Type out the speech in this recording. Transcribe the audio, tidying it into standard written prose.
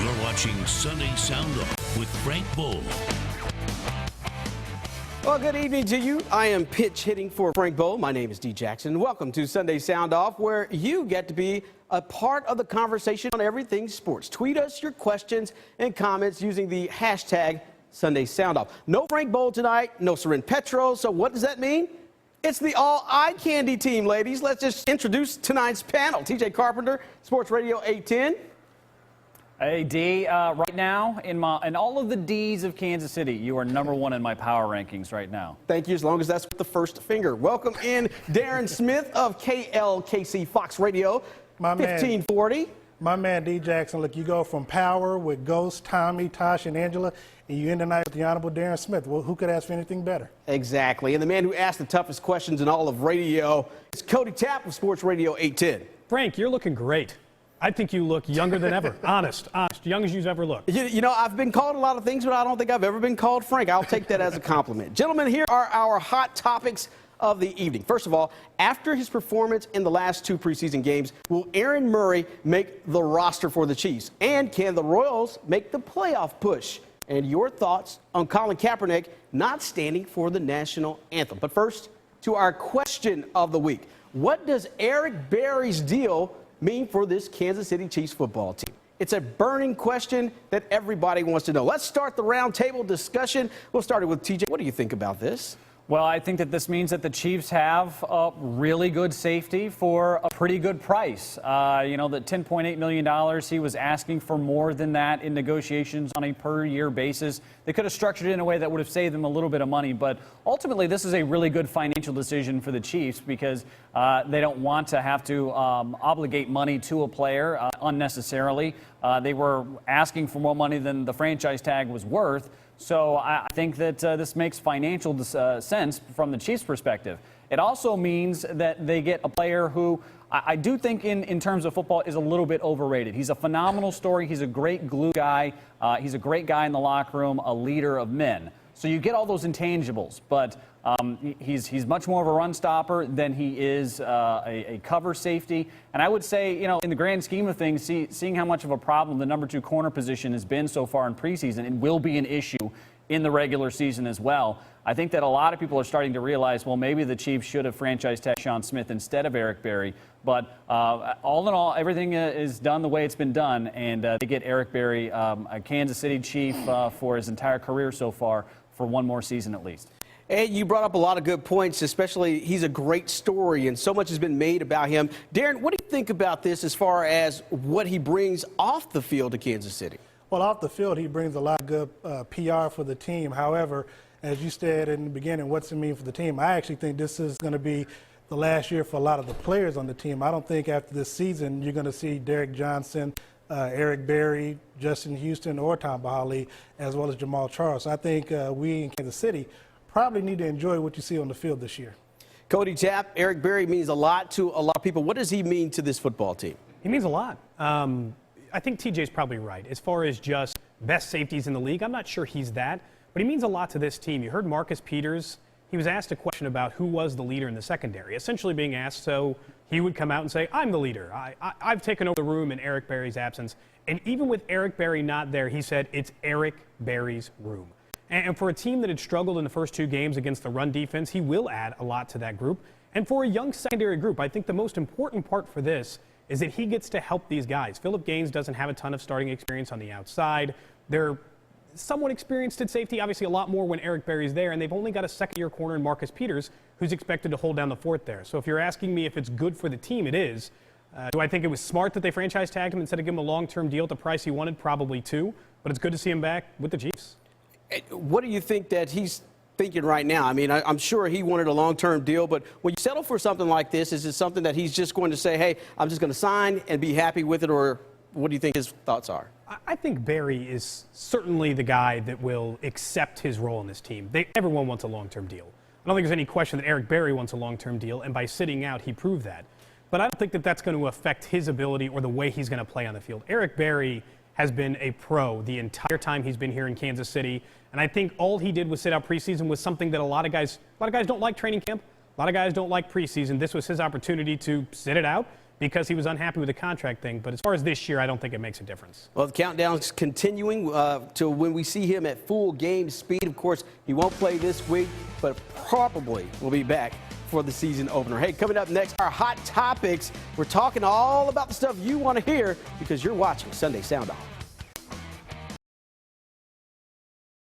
You're watching Sunday Sound Off with Frank Boal. Well, good evening to you. I am pitch hitting for Frank Boal. My name is D. Jackson. Welcome to Sunday Sound Off, where you get to be a part of the conversation on everything sports. Tweet us your questions and comments using the hashtag Sunday Sound Off. No Frank Boal tonight, no Soren Petro. So what does that mean? It's the all eye candy team, ladies. Let's just introduce tonight's panel. TJ Carpenter, Sports Radio 810. Hey, D, right now, in all of the Ds of Kansas City, you are #1 in my power rankings right now. Thank you, as long as that's with the first finger. Welcome in Darren Smith of KLKC Fox Radio, 1540. My man, D. Jackson, look, you go from power with Ghost, Tommy, Tosh, and Angela, and you end the night with the Honorable Darren Smith. Well, who could ask for anything better? Exactly, and the man who asked the toughest questions in all of radio is Cody Tapp of Sports Radio 810. Frank, you're looking great. I think you look younger than ever. Honest, young as you've ever looked. You know, I've been called a lot of things, but I don't think I've ever been called Frank. I'll take that as a compliment. Gentlemen, here are our hot topics of the evening. First of all, after his performance in the last 2 preseason games, will Aaron Murray make the roster for the Chiefs? And can the Royals make the playoff push? And your thoughts on Colin Kaepernick not standing for the national anthem. But first, to our question of the week. What does Eric Berry's deal mean for this Kansas City Chiefs football team? It's a burning question that everybody wants to know. Let's start the roundtable discussion. We'll start it with TJ. What do you think about this? Well, I think that this means that the Chiefs have a really good safety for a pretty good price. You know, the $10.8 million, he was asking for more than that in negotiations on a per-year basis. They could have structured it in a way that would have saved them a little bit of money, but ultimately this is a really good financial decision for the Chiefs because they don't want to have to obligate money to a player unnecessarily. They were asking for more money than the franchise tag was worth. So I think that this makes financial sense from the Chiefs' perspective. It also means that they get a player who I do think in terms of football is a little bit overrated. He's a phenomenal story. He's a great glue guy. He's a great guy in the locker room, a leader of men. So you get all those intangibles, but he's much more of a run stopper than he is a cover safety. And I would say, you know, in the grand scheme of things, seeing how much of a problem the #2 corner position has been so far in preseason, it will be an issue in the regular season as well. I think that a lot of people are starting to realize, well, maybe the Chiefs should have franchise tagged Sean Smith instead of Eric Berry. But all in all, everything is done the way it's been done, and they get Eric Berry, a Kansas City Chief for his entire career so far, for 1 more season at least. And you brought up a lot of good points, especially he's a great story and so much has been made about him. Darren, what do you think about this as far as what he brings off the field to Kansas City? Well, off the field, he brings a lot of good PR for the team. However, as you said in the beginning, what's it mean for the team? I actually think this is going to be the last year for a lot of the players on the team. I don't think after this season you're going to see Derek Johnson, Eric Berry, Justin Houston, or Tom Bahali, as well as Jamal Charles. I think we in Kansas City probably need to enjoy what you see on the field this year. Cody Tapp, Eric Berry means a lot to a lot of people. What does he mean to this football team? He means a lot. I think TJ's probably right. As far as just best safeties in the league, I'm not sure he's that, but he means a lot to this team. You heard Marcus Peters. He was asked a question about who was the leader in the secondary, essentially being asked so he would come out and say, I'm the leader. I've taken over the room in Eric Berry's absence. And even with Eric Berry not there, he said it's Eric Berry's room. And for a team that had struggled in the first 2 games against the run defense, he will add a lot to that group. And for a young secondary group, I think the most important part for this is that he gets to help these guys. Philip Gaines doesn't have a ton of starting experience on the outside. They're somewhat experienced at safety, obviously a lot more when Eric Berry's there, and they've only got a second-year corner in Marcus Peters, who's expected to hold down the fort there. So if you're asking me if it's good for the team, it is. Do I think it was smart that they franchise tagged him instead of giving him a long-term deal at the price he wanted? Probably too. But it's good to see him back with the Chiefs. What do you think that he's thinking right now? I mean, I'm sure he wanted a long-term deal, but when you settle for something like this, is it something that he's just going to say, hey, I'm just going to sign and be happy with it, or what do you think his thoughts are? I think Berry is certainly the guy that will accept his role in this team. Everyone wants a long-term deal. I don't think there's any question that Eric Berry wants a long-term deal, and by sitting out, he proved that. But I don't think that that's going to affect his ability or the way he's going to play on the field. Eric Berry has been a pro the entire time he's been here in Kansas City, and I think all he did was sit out preseason was something that a lot of guys don't like training camp. A lot of guys don't like preseason. This was his opportunity to sit it out because he was unhappy with the contract thing. But as far as this year, I don't think it makes a difference. Well, the countdown's continuing to when we see him at full game speed. Of course, he won't play this week, but probably will be back for the season opener. Hey, coming up next, our hot topics. We're talking all about the stuff you want to hear because you're watching Sunday Sound Off.